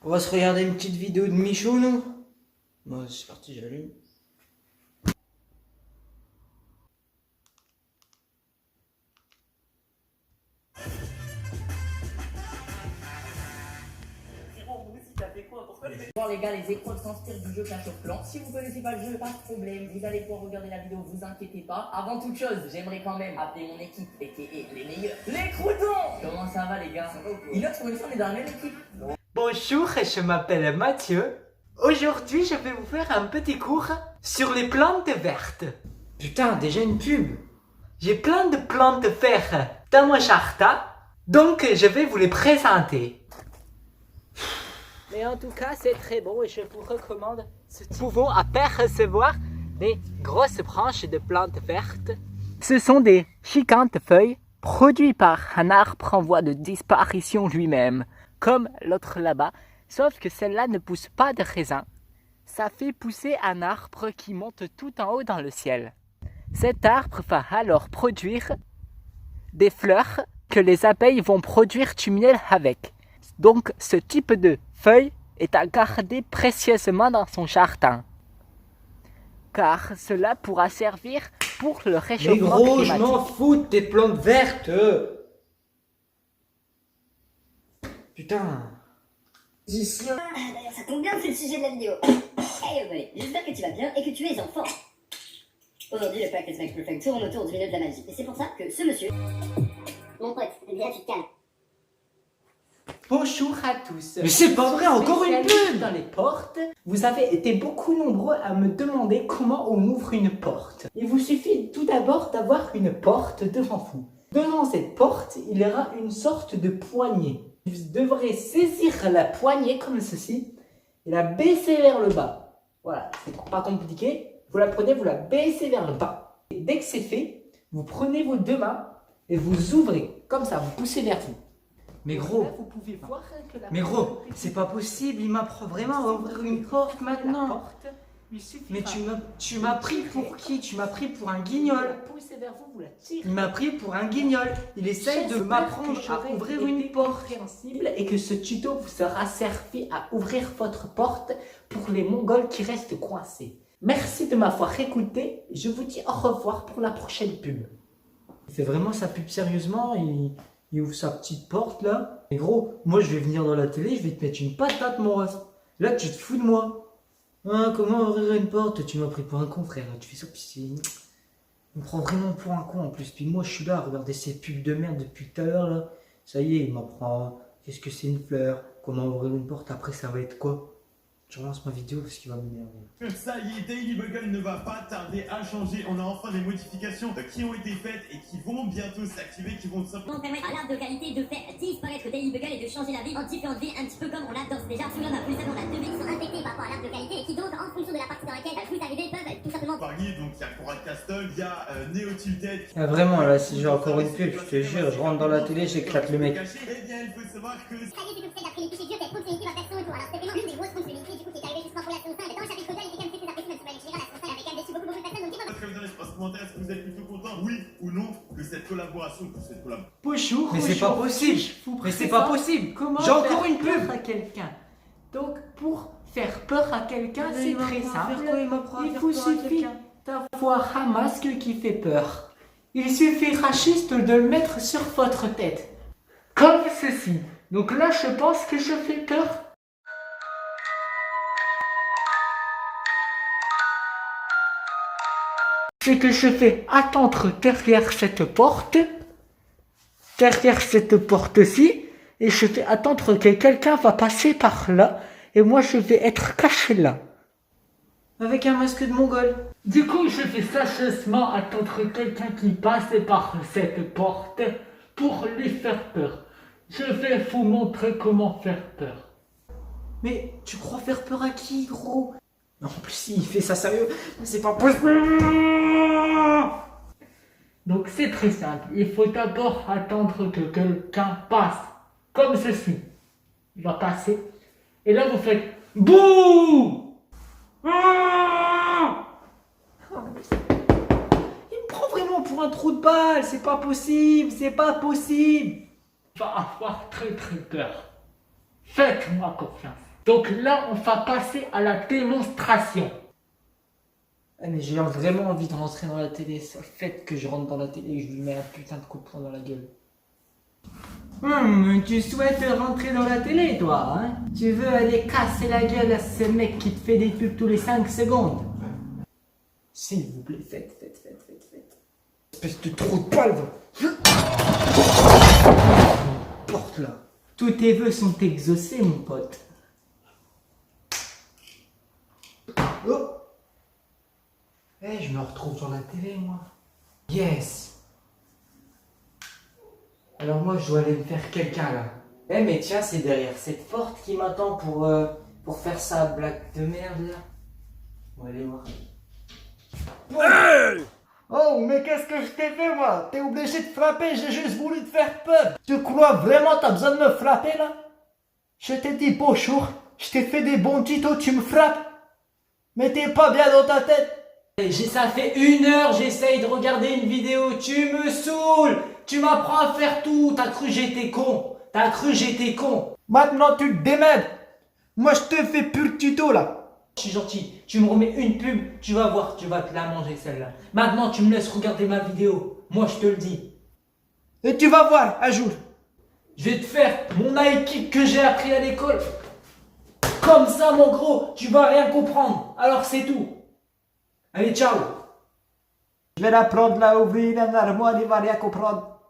On va se regarder une petite vidéo de Michou, nous. Bon, c'est parti, j'allume. Bon les gars, les épreuves s'inspirent du jeu Clash of Clans. Si vous connaissez pas le jeu, pas de problème, vous allez pouvoir regarder la vidéo, vous inquiétez pas. Avant toute chose, j'aimerais quand même appeler mon équipe, et les meilleurs, les croutons. Comment ça va les gars? Il a pour une fois on est dans la même équipe. Bonjour, je m'appelle Mathieu. Aujourd'hui, je vais vous faire un petit cours sur les plantes vertes. Putain, déjà une pub. J'ai plein de plantes vertes dans mon jardin, donc je vais vous les présenter. Mais en tout cas, c'est très beau et je vous recommande ce pouvons apercevoir des grosses branches de plantes vertes. Ce sont des gigantes feuilles produits par un arbre en voie de disparition lui-même, comme l'autre là-bas, sauf que celle-là ne pousse pas de raisin. Ça fait pousser un arbre qui monte tout en haut dans le ciel. Cet arbre va alors produire des fleurs que les abeilles vont produire du miel avec. Donc ce type de feuille est à garder précieusement dans son jardin, car cela pourra servir pour le réchauffement Mais gros, climatique. je m'en fous de tes plantes vertes. Putain. D'ailleurs, ça tombe bien, c'est le sujet de la vidéo. Hey Obey, j'espère que tu vas bien et que tu es en forme. Aujourd'hui, le Practice Makes Perfect tourne autour du milieu de la magie. Et c'est pour ça que ce monsieur... Mon pote, viens, tu te calmes. Bonjour à tous. Mais c'est pas vrai, encore une pub dans les portes. Vous avez été beaucoup nombreux à me demander comment on ouvre une porte. Il vous suffit tout d'abord d'avoir une porte devant vous. Devant cette porte, il y aura une sorte de poignée. Vous devrez saisir la poignée comme ceci et la baisser vers le bas. Voilà, c'est pas compliqué. Vous la prenez, vous la baissez vers le bas. Et dès que c'est fait, vous prenez vos deux mains et vous ouvrez comme ça, vous poussez vers vous. Mais gros, Là, vous pouvez voir que la mais porte gros, est c'est pas possible, il m'apprend vraiment à ouvrir une porte La maintenant. porte, il suffira Mais tu m'as pris pour qui? Tu m'as pris pour un guignol. de la pousser vers vous, vous la tirez. Il m'a pris pour un guignol. Il essaye de m'apprendre à ouvrir une porte. Compréhensible et que ce tuto vous sera servi à ouvrir votre porte pour les Mongols qui restent coincés. Merci de m'avoir écouté. Je vous dis au revoir pour la prochaine pub. Il fait vraiment sa pub sérieusement, il ouvre sa petite porte là. Et gros, moi je vais venir dans la télé, je vais te mettre une patate mon ref. Là tu te fous de moi. Hein, comment ouvrir une porte? Tu m'as pris pour un con frère, tu fais ça, puis il me prend vraiment pour un con en plus. Puis moi je suis là à regarder ces pubs de merde depuis tout à l'heure là. Ça y est, il m'apprend qu'est-ce que c'est une fleur, comment ouvrir une porte, après ça va être quoi? Je relance ma vidéo parce qu'il va m'énerver. Ça y est, Daily Bugle ne va pas tarder à changer. On a enfin des modifications qui ont été faites et qui vont bientôt s'activer, qui vont simplement permettre à l'arbre de qualité de faire disparaître Daily Bugle et de changer la vie en différentes vies, un petit peu comme on l'a d'ores déjà. Sous l'homme a plus on a deux vies qui sont infectées par rapport à l'arbre de qualité et qui donc, en fonction de la partie dans laquelle vous arrivez, peuvent tout simplement varier. Donc il y a Conrad Castle, il y a Neo Tilted. Ah vraiment là, si j'ai encore une pub, je te jure, je rentre dans la télé, j'éclate le mec. Eh bien, il faut savoir que Ça y est, c'est tout fait d'après les fichiers durs, cette fonctionnalité va faire son retour. Alors c'est vraiment une des grosses fonctionnalités du coup qui est arrivée justement pour la saison 5. Dans le chapitre 2, il était quand même très apprécié, même si Valérie la saison 5 avait quand même déçu beaucoup de personnes. Donc dis-moi. très bien dans l'espace commentaire, est-ce que vous êtes plutôt content, oui ou non, que cette collaboration, Bonjour. Mais c'est pas possible. Mais c'est pas possible. Comment J'ai encore faire une pub. peur à quelqu'un. Donc pour faire peur à quelqu'un, Mais c'est il très m'apprend à faire simple. quoi? Il m'apprend à Il faire vous peur à suffit quelqu'un. d'avoir un masque qui fait peur. Il suffira juste de le mettre sur votre tête. Comme ceci. Donc là, je pense que je fais peur. C'est que je vais attendre derrière cette porte-ci, et je vais attendre que quelqu'un va passer par là, et moi je vais être caché là. Avec un masque de mongol. Du coup, je vais sagement attendre quelqu'un qui passe par cette porte pour lui faire peur. Je vais vous montrer comment faire peur. Mais tu crois faire peur à qui, gros? En plus, il fait ça sérieux. C'est pas possible. Donc c'est très simple. Il faut d'abord attendre que quelqu'un passe. Comme ceci. Il va passer. Et là, vous faites bouh. Il me prend vraiment pour un trou de balle. C'est pas possible. C'est pas possible. Va avoir très très peur. Faites-moi confiance. Donc là, on va passer à la démonstration. Ah, mais j'ai vraiment envie de rentrer dans la télé. C'est le fait que je rentre dans la télé et que je lui mets un putain de coup de poing dans la gueule. Tu souhaites rentrer dans la télé, toi, hein? Tu veux aller casser la gueule à ce mec qui te fait des pubs tous les 5 secondes? S'il vous plaît, faites. Espèce de trou de poil, va. Porte là. Tous tes vœux sont exaucés, mon pote. Oh! Eh, je me retrouve sur la télé, moi. Yes! Alors moi, je dois aller me faire quelqu'un, là. Eh, mais tiens, c'est derrière cette porte qui m'attend pour faire sa blague de merde, là. On va aller voir. Oh, mais qu'est-ce que je t'ai fait, moi? T'es obligé de frapper, j'ai juste voulu te faire peur. Tu crois vraiment t'as besoin de me frapper, là? Je t'ai dit bonjour, je t'ai fait des bons tutos, tu me frappes? Mais t'es pas bien dans ta tête. Ça fait 1 heure, j'essaye de regarder une vidéo, tu me saoules. Tu m'apprends à faire tout, t'as cru j'étais con. Maintenant tu te démènes. Moi je te fais pur tuto, là. Je suis gentil, tu me remets une pub, tu vas voir, tu vas te la manger celle-là. Maintenant tu me laisses regarder ma vidéo, moi je te le dis. Et tu vas voir, un jour. Je vais te faire mon high kick que j'ai appris à l'école. Comme ça mon gros, tu vas rien comprendre, alors c'est tout. Allez, ciao. Je vais la prendre là, ouvrir une armoire, il va rien comprendre.